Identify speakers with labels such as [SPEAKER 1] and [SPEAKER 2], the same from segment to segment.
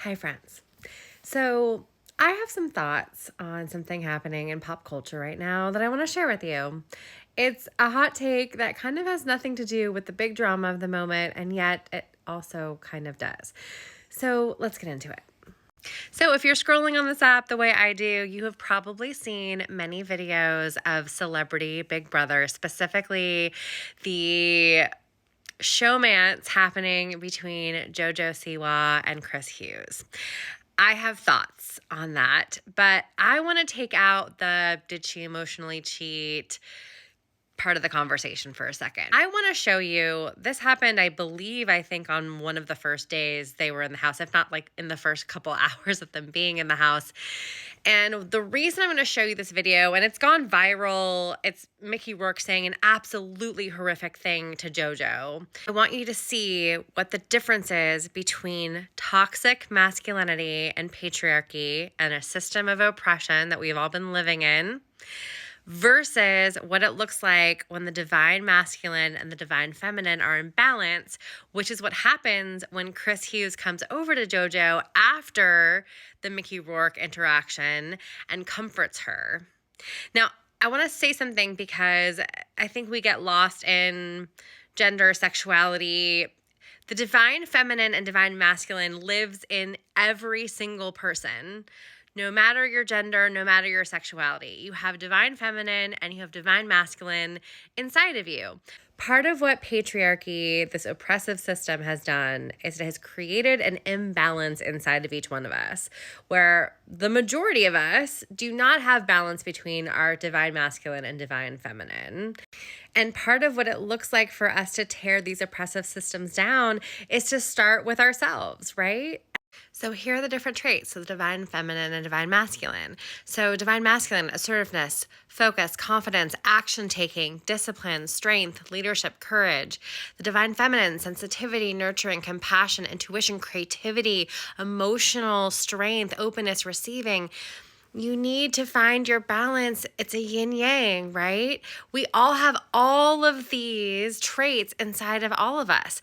[SPEAKER 1] Hi, friends. So, I have some thoughts on something happening in pop culture right now that I want to share with you. It's a hot take that kind of has nothing to do with the big drama of the moment, and yet it also kind of does. So, let's get into it. So, if you're scrolling on this app the way I do, you have probably seen many videos of Celebrity Big Brother, specifically the showmance happening between JoJo Siwa and Chris Hughes. I have thoughts on that, but I want to take out the did she emotionally cheat part of the conversation for a second. I want to show you this happened, I think on one of the first days they were in the house, if not like in the first couple hours of them being in the house. And the reason I'm going to show you this video, and it's gone viral, it's Mickey Rourke saying an absolutely horrific thing to JoJo. I want you to see what the difference is between toxic masculinity and patriarchy and a system of oppression that we've all been living in versus what it looks like when the divine masculine and the divine feminine are in balance, which is what happens when Chris Hughes comes over to JoJo after the Mickey Rourke interaction and comforts her. Now, I want to say something because I think we get lost in gender, sexuality. The divine feminine and divine masculine lives in every single person. No matter your gender, no matter your sexuality, you have divine feminine and you have divine masculine inside of you. Part of what patriarchy, this oppressive system, has done is it has created an imbalance inside of each one of us, where the majority of us do not have balance between our divine masculine and divine feminine. And part of what it looks like for us to tear these oppressive systems down is to start with ourselves, right? So here are the different traits. So the divine feminine and divine masculine. So divine masculine, assertiveness, focus, confidence, action taking, discipline, strength, leadership, courage. The divine feminine, sensitivity, nurturing, compassion, intuition, creativity, emotional strength, openness, receiving. You need to find your balance. It's a yin yang, right? We all have all of these traits inside of all of us.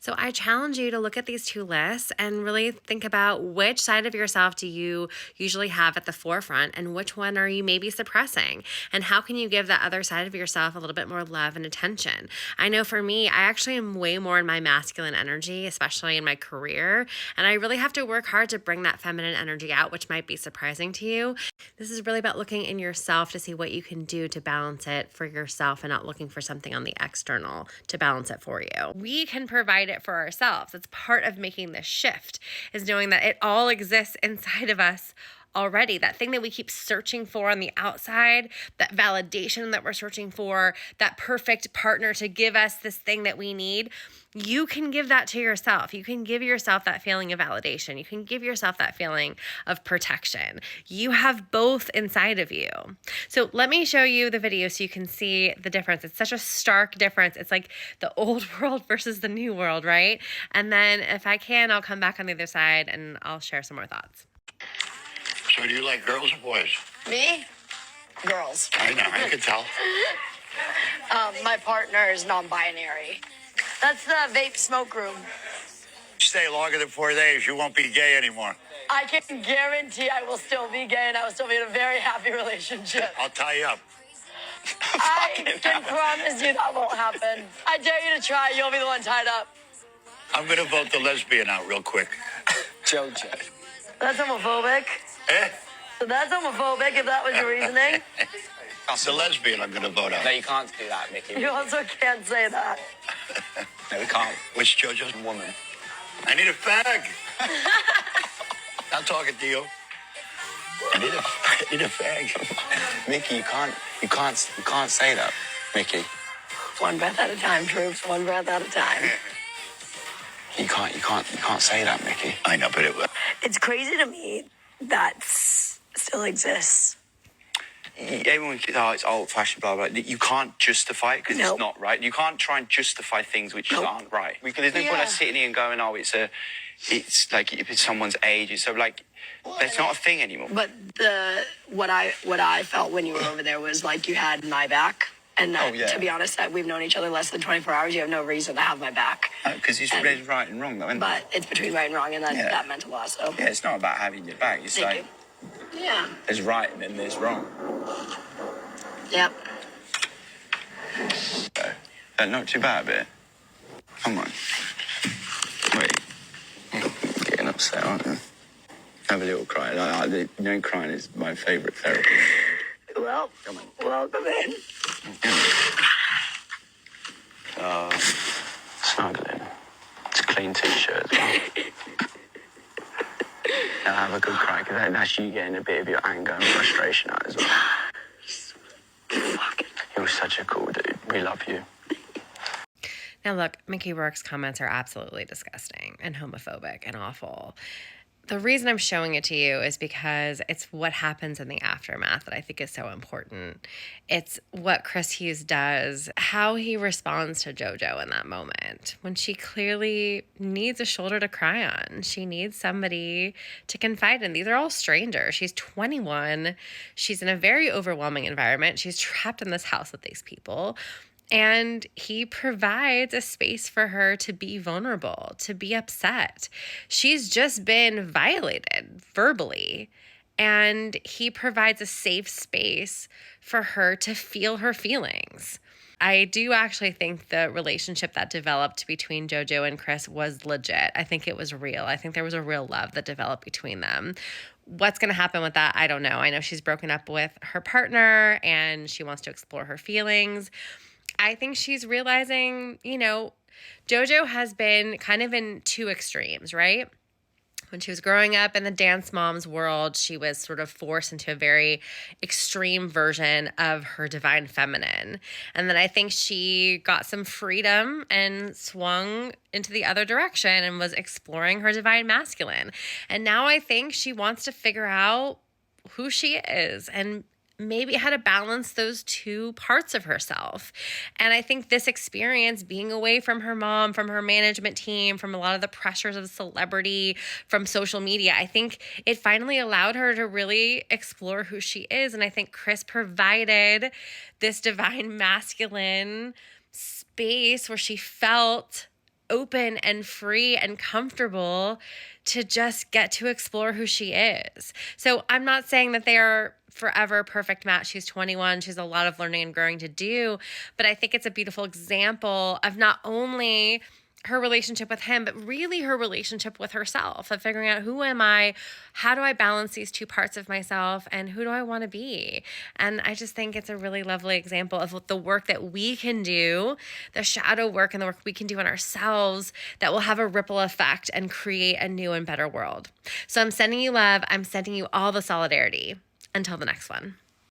[SPEAKER 1] So I challenge you to look at these two lists and really think about which side of yourself do you usually have at the forefront and which one are you maybe suppressing, and how can you give that other side of yourself a little bit more love and attention. I know for me, I actually am way more in my masculine energy, especially in my career, and I really have to work hard to bring that feminine energy out, which might be surprising to you. This is really about looking in yourself to see what you can do to balance it for yourself and not looking for something on the external to balance it for you. We can provide it for ourselves. It's part of making this shift, is knowing that it all exists inside of us already. That thing that we keep searching for on the outside, that validation that we're searching for, that perfect partner to give us this thing that we need, you can give that to yourself. You can give yourself that feeling of validation. You can give yourself that feeling of protection. You have both inside of you. So let me show you the video so you can see the difference. It's such a stark difference. It's like the old world versus the new world, right? And then if I can, I'll come back on the other side and I'll share some more thoughts.
[SPEAKER 2] So do you like girls or boys?
[SPEAKER 3] Me? Girls.
[SPEAKER 2] I know, I can tell.
[SPEAKER 3] My partner is non-binary. That's the vape smoke room.
[SPEAKER 2] Stay longer than 4 days, you won't be gay anymore.
[SPEAKER 3] I can guarantee I will still be gay and I will still be in a very happy relationship.
[SPEAKER 2] I'll tie you up.
[SPEAKER 3] I can promise you that won't happen. I dare you to try. You'll be the one tied up.
[SPEAKER 2] I'm going to vote the lesbian out real quick.
[SPEAKER 4] JoJo.
[SPEAKER 3] That's homophobic.
[SPEAKER 2] Eh?
[SPEAKER 3] So that's homophobic if that was your reasoning.
[SPEAKER 2] The lesbian I'm going to vote out.
[SPEAKER 4] No, you can't do that, Mickey.
[SPEAKER 3] You also can't say that.
[SPEAKER 4] No, we can't.
[SPEAKER 2] Which JoJo's
[SPEAKER 4] Woman.
[SPEAKER 2] I need a fag. I'm talking to you. I need a fag.
[SPEAKER 4] Mickey, you can't say that, Mickey.
[SPEAKER 3] One breath at a time, troops. One breath at a time.
[SPEAKER 4] You can't say that, Mickey.
[SPEAKER 2] I know, but
[SPEAKER 3] It's crazy to me that still exists.
[SPEAKER 4] Everyone thinks, oh, it's old-fashioned, blah, blah. You can't justify it because
[SPEAKER 3] Nope.
[SPEAKER 4] it's not right. You can't try and justify things which
[SPEAKER 3] Nope.
[SPEAKER 4] aren't right. There's no point us sitting here and going, oh, it's like if it's someone's age. It's so like, that's not a thing anymore.
[SPEAKER 3] But what I felt when you were over there was like you had my back And
[SPEAKER 4] Oh, yeah.
[SPEAKER 3] to be honest, that we've known each other less than 24 hours. You have no reason to have my back.
[SPEAKER 4] Because it's
[SPEAKER 3] And-
[SPEAKER 4] right and wrong, though, isn't it?
[SPEAKER 3] But it's between right and wrong, and
[SPEAKER 4] Yeah.
[SPEAKER 3] that meant a lot. So
[SPEAKER 4] Yeah, it's not about having your back. It's
[SPEAKER 3] thank
[SPEAKER 4] like,
[SPEAKER 3] you. Yeah.
[SPEAKER 4] there's right and then there's wrong.
[SPEAKER 3] Yep.
[SPEAKER 4] So, not too bad, but come on. Wait. Getting upset, aren't you? Have a little cry. Crying is my favourite therapy.
[SPEAKER 3] Well, welcome in.
[SPEAKER 4] Snuggling. It's a clean t-shirt as well. Now have a good cry, because that's you getting a bit of your anger and frustration out as well. You're such a cool dude. We love you.
[SPEAKER 1] Now, look, Mickey Rourke's comments are absolutely disgusting and homophobic and awful. The reason I'm showing it to you is because it's what happens in the aftermath that I think is so important. It's what Chris Hughes does, how he responds to JoJo in that moment when she clearly needs a shoulder to cry on. She needs somebody to confide in. These are all strangers. She's 21. She's in a very overwhelming environment. She's trapped in this house with these people. And he provides a space for her to be vulnerable, to be upset. She's just been violated verbally. And he provides a safe space for her to feel her feelings. I do actually think the relationship that developed between JoJo and Chris was legit. I think it was real. I think there was a real love that developed between them. What's going to happen with that? I don't know. I know she's broken up with her partner and she wants to explore her feelings. I think she's realizing, JoJo has been kind of in two extremes, right? When she was growing up in the dance mom's world, she was sort of forced into a very extreme version of her divine feminine. And then I think she got some freedom and swung into the other direction and was exploring her divine masculine. And now I think she wants to figure out who she is and maybe how to balance those two parts of herself. And I think this experience, being away from her mom, from her management team, from a lot of the pressures of celebrity, from social media, I think it finally allowed her to really explore who she is. And I think Chris provided this divine masculine space where she felt open and free and comfortable to just get to explore who she is. So I'm not saying that they are forever perfect match. She's 21. She has a lot of learning and growing to do. But I think it's a beautiful example of not only her relationship with him, but really her relationship with herself, of figuring out, who am I? How do I balance these two parts of myself? And who do I want to be? And I just think it's a really lovely example of the work that we can do, the shadow work and the work we can do on ourselves that will have a ripple effect and create a new and better world. So I'm sending you love. I'm sending you all the solidarity. Until the next one.